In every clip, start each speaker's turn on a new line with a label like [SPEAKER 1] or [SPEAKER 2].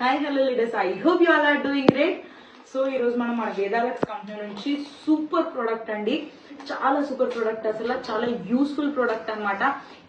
[SPEAKER 1] Hi, hello leaders. I hope you all are doing great. So ఈరోజు మనం మన వేదాలక్స్ company నుంచి సూపర్ ప్రోడక్ట్ అండి, చాలా సూపర్ ప్రోడక్ట్, అసలు చాలా యూస్ఫుల్ ప్రోడక్ట్ అనమాట.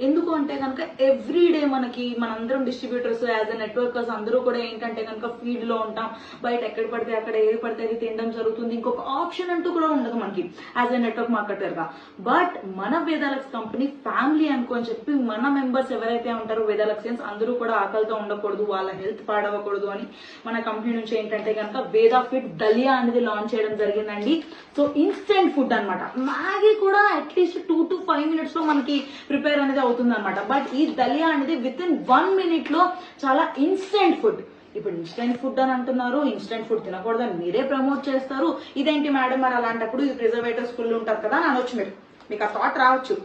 [SPEAKER 1] ఎందుకు అంటే కనుక ఎవ్రీడే మనందరం డిస్ట్రిబ్యూటర్స్ యాజ్ అ నెట్వర్కర్స్ అందరూ కూడా ఏంటంటే కనుక ఫీల్డ్ లో ఉంటాం, బయట ఎక్కడ పడితే అక్కడ ఏది పడితే అది తినడం జరుగుతుంది. ఇంకొక ఆప్షన్ అంటూ కూడా ఉండదు మనకి యాజ్ అ నెట్వర్క్ మార్కెటర్ గా. బట్ మన వేదాలక్స్ కంపెనీ ఫ్యామిలీ అనుకోని చెప్పి మన మెంబర్స్ ఎవరైతే ఉంటారో వేదాలక్సియన్స్ అందరూ కూడా ఆకలితో ఉండకూడదు, వాళ్ళ హెల్త్ పాడవకూడదు అని మన కంపెనీ నుంచి ఏంటంటే కనుక వేదా ఫిట్ దలియా అనేది లాంచ్ చేయడం జరిగిందండి. సో ఇన్స్టెంట్ ఫుడ్ అనమాట. మ్యాగీ కూడా అట్లీస్ట్ 2 to 5 minutes లో మనకి ప్రిపేర్ అనేది అవుతుంది అనమాట. బట్ ఈ దలియా అనేది విత్ ఇన్ 1 minute లో చాలా ఇన్స్టెంట్ ఫుడ్. ఇప్పుడు ఇన్స్టెంట్ ఫుడ్ అని అంటున్నారు, ఇన్స్టెంట్ ఫుడ్ తినకూడదని మీరే ప్రమోట్ చేస్తారు. ఇదేంటి మేడం మరి అలాంటప్పుడు ఇది ప్రిజర్వేటివ్స్ ఫుల్ ఉంటారు కదా అని అనొచ్చు, మీకు ఆ థాట్ రావచ్చు.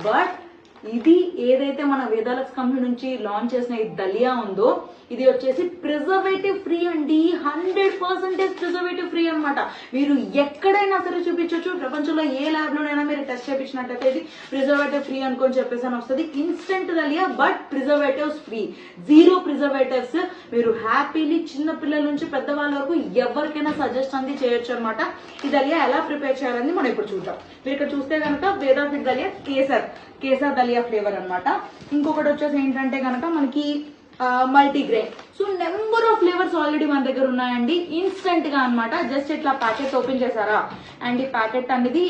[SPEAKER 1] బట్ ఇది ఏదైతే మన వేదాలక్స్ కంపెనీ నుంచి లాంచ్ చేసిన ఈ దలియా ఉందో ఇది వచ్చేసి ప్రిజర్వేటివ్ ఫ్రీ అండి. 100% ప్రిజర్వేటివ్ ఫ్రీ అనమాట. మీరు ఎక్కడైనా సరే చూపించవచ్చు, ప్రపంచంలో ఏ ల్యాబ్ లోనైనా మీరు టెస్ట్ చేయించినట్టయితే ఇది ప్రిజర్వేటివ్ ఫ్రీ అనుకొని చెప్పేసి అని వస్తుంది. Instant dalia but preservatives free, 0 preservatives. మీరు హ్యాపీలీ చిన్న పిల్లల నుంచి పెద్దవాళ్ళ వరకు ఎవరికైనా సజెస్ట్ అనేది చేయొచ్చు అనమాట. ఈ దలియా ఎలా ప్రిపేర్ చేయాలని మనం ఇప్పుడు చూద్దాం. మీరు ఇక్కడ చూస్తే కనుక వేదా ఫిట్ దలియా కేసర్ దలియా ఫ్లేవర్ అనమాట. ఇంకొకటి వచ్చేసి ఏంటంటే కనుక మనకి multigrain. So number of flavours already మన దగ్గర ఉన్నాయండి. ఇన్స్టెంట్ గా అనమాట. జస్ట్ ఇట్లా ప్యాకెట్ ఓపెన్ చేశారా, అండ్ ఈ ప్యాకెట్ అనేది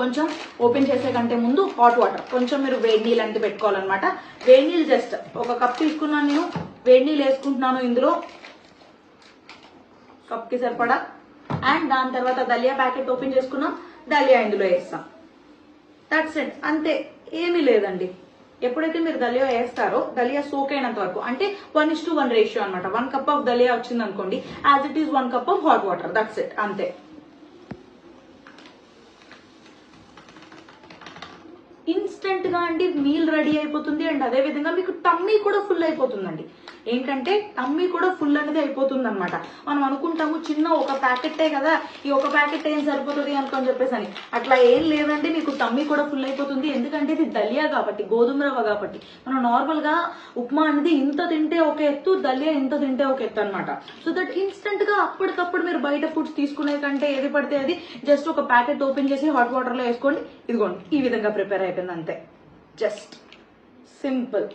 [SPEAKER 1] కొంచెం ఓపెన్ చేసే కంటే ముందు హాట్ వాటర్ కొంచెం మీరు వేడి నీళ్ళు అనేది పెట్టుకోవాలన్నమాట. వేడి నీళ్ళు జస్ట్ 1 కప్ తీసుకున్నాను నేను. వేడి నీళ్ళు వేసుకుంటున్నాను ఇందులో, కప్ కి సరిపడా. అండ్ దాని తర్వాత దలియా ప్యాకెట్ ఓపెన్ చేసుకున్నాం, దలియా ఇందులో వేస్తాం. దట్స్ ఇట్, అంతే, ఏమీ లేదండి. ఎప్పుడైతే మీరు దలియా వేస్తారో దలియా సోక్ అయినంత వరకు, అంటే 1:1 రేషియో అనమాట. 1 cup ఆఫ్ దలియా వచ్చింది అనుకోండి, as it is 1 cup of hot water. That's it, అంతే. ఇన్స్టెంట్ గా అండి మీల్ రెడీ అయిపోతుంది. అండ్ అదే విధంగా మీకు టమ్మీ కూడా ఫుల్ అయిపోతుందండి. ఏంటంటే టమ్మీ కూడా ఫుల్ అనేది అయిపోతుంది అనమాట. మనం అనుకుంటాము చిన్న ఒక ప్యాకెటే కదా, ఈ ఒక ప్యాకెట్ ఏం సరిపోతుంది అనుకొని చెప్పేసి అని. అట్లా ఏం లేదండి, మీకు టమ్మీ కూడా ఫుల్ అయిపోతుంది. ఎందుకంటే ఇది దలియా కాబట్టి, గోధుమ రవ్వ కాబట్టి. మనం నార్మల్ గా ఉప్మా అనేది ఇంత తింటే ఒక ఎత్తు, దలియా ఇంత తింటే ఒక ఎత్తు అనమాట. సో దట్ ఇన్స్టెంట్ గా అప్పటికప్పుడు మీరు బయట ఫుడ్స్ తీసుకునే కంటే ఏది పడితే అది జస్ట్ ఒక ప్యాకెట్ ఓపెన్ చేసి హాట్ వాటర్ లో వేసుకోండి, ఇదిగోండి ఈ విధంగా ప్రిపేర్ అయిపోయింది, అంతే. Just simple,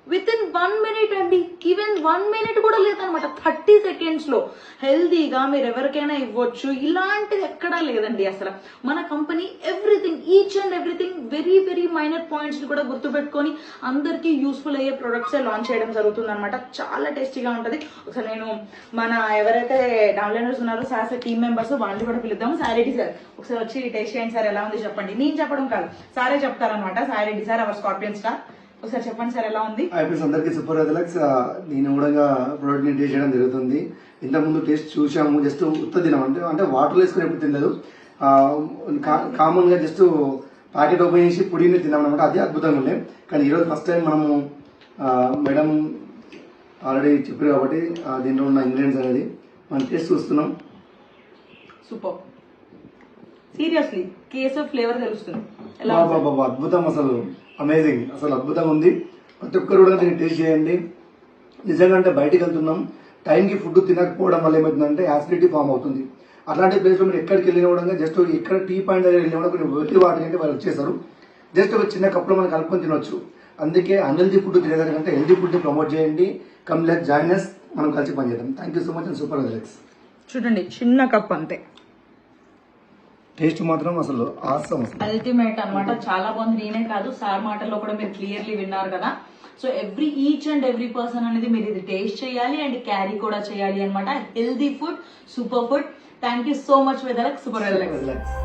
[SPEAKER 1] with in 1 minute అండి. ఈవెన్ 1 minute కూడా లేదనమాట, 30 seconds లో హెల్దీగా మీరు ఎవరికైనా ఇవ్వచ్చు. ఇలాంటిది ఎక్కడా లేదండి అసలు. మన company everything, each and everything, very very minor points కూడా గుర్తుపెట్టుకొని అందరికీ యూస్ఫుల్ అయ్యే ప్రొడక్ట్స్ లాంచ్ చేయడం జరుగుతుంది అనమాట. చాలా టేస్టీగా ఉంటది. ఒకసారి నేను మన ఎవరైతే డౌన్లైనర్స్ ఉన్నారో సార్ టీమ్ మెంబర్స్ వాళ్ళు కూడా పిలుద్దాము. సారెడ్డి సార్ ఒకసారి వచ్చి టేస్ట్ చేయండి సార్, ఎలా ఉంది చెప్పండి. నేను చెప్పడం కాదు, సారే చెప్తారనమాట. Sareddy sir our scorpion star. ఒకసారి చెప్పండి సార్ ఎలా ఉంది.
[SPEAKER 2] అందరికీ సూపర్ వేదాలక్స్. నేను కూడా ప్రోడక్ట్ ని టేస్ట్ చేయడం జరుగుతుంది. ఇంతకుముందు టేస్ట్ చూసాము, జస్ట్ ఉత్త తినాం, అంటే వాటర్ వేసుకుని ఎప్పుడు తినలేదు. కామన్ గా జస్ట్ ప్యాకెట్ ఓపెన్ చేసి పొడిని తిన్నాం అనమాట. అదే అద్భుతంగా ఉండే. కానీ ఈరోజు ఫస్ట్ టైం మనము మేడం ఆల్రెడీ చెప్పారు కాబట్టి దీంట్లో ఉన్న ఇంగ్రీడియంట్స్ అనేది మనం టేస్ట్ చూస్తున్నాం.
[SPEAKER 1] సూపర్, సీరియస్లీ కేసర్ ఫ్లేవర్ తెలుస్తుంది.
[SPEAKER 2] అద్భుతం, అసలు అమేజింగ్, అసలు అద్భుతంగా ఉంది. ప్రతి ఒక్కరు కూడా దీన్ని టేస్ట్ చేయండి. నిజంగా అంటే బయటకు వెళ్తున్నాం, టైంకి ఫుడ్ తినకపోవడం వల్ల ఏమవుతుందంటే యాసిడిటీ ఫామ్ అవుతుంది. అట్లాంటి ప్లేస్లో మీరు ఎక్కడికి వెళ్ళిన కూడా జస్ట్ ఇక్కడ టీ పాయింట్ దగ్గర వెళ్ళిన కూడా కొన్ని వెట్టి వాటర్ అంటే వాళ్ళు వచ్చేసారు. జస్ట్ ఒక చిన్న కప్లో మనం కలుపుకొని తినొచ్చు. అందుకే అన్హెల్దీ ఫుడ్ తినేదానికంటే హెల్దీ ఫుడ్ ప్రమోట్ చేయండి. కమ్ లెట్స్ జాయిన్ us, మనం కలిసి పనిచేద్దాం. Thank you so much and super Vedalux.
[SPEAKER 1] చూడండి చిన్న కప్ అంతే,
[SPEAKER 2] టేస్ట్ మాత్రం అసలు ఆసమ్,
[SPEAKER 1] అల్టిమేట్ అనమాట. చాలా బాగుంది. నేనే కాదు, సార్ మాటల్లో కూడా మీరు క్లియర్లీ విన్నారు కదా. So each and every person అనేది మీరు ఇది టేస్ట్ చేయాలి అండ్ క్యారీ కూడా చేయాలి అనమాట. Healthy food, super food. Thank you so much Vedalux, super వేదాలక్స్.